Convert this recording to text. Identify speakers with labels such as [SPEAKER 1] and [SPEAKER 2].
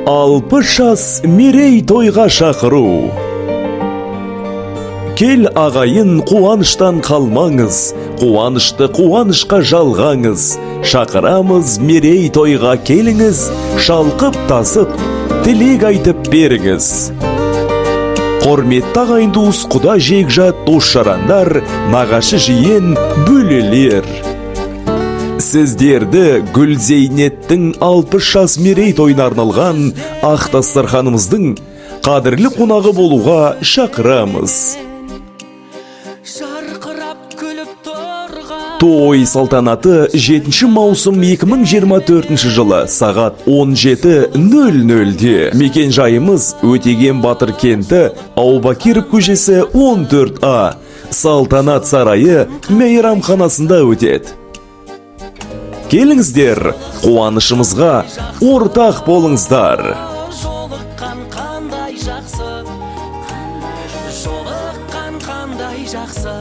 [SPEAKER 1] 60 жас мерей тойға шақыру. Кел ағайын, қуаныштан қалмаңыз, қуанышты қуанышқа жалғаңыз. Шақырамыз мерей тойға келіңіз, шалқып тасып, тілек айтып беріңіз. Құрметті ағайын туыс, құда жекжат дос-жарандар, нағашы жиен бөлелер. Сіздерді Гүлзейнеттің 60 жас мерей тойына арналған ақ дастарханымыздың қадірлі қонағы болуға шақырамыз. Той салтанаты 7 маусым 2024 жылы сағат 17:00-де. Мекен жайымыз Өтеген Батыр кенті, Аубакиров көшесі 14А. Салтанат сарайы мейрамханасында өтеді. Келіңіздер, қуанышымызға ортақ болыңыздар.
[SPEAKER 2] Жолыққан қандай жақсы, жолыққан қандай жақсы.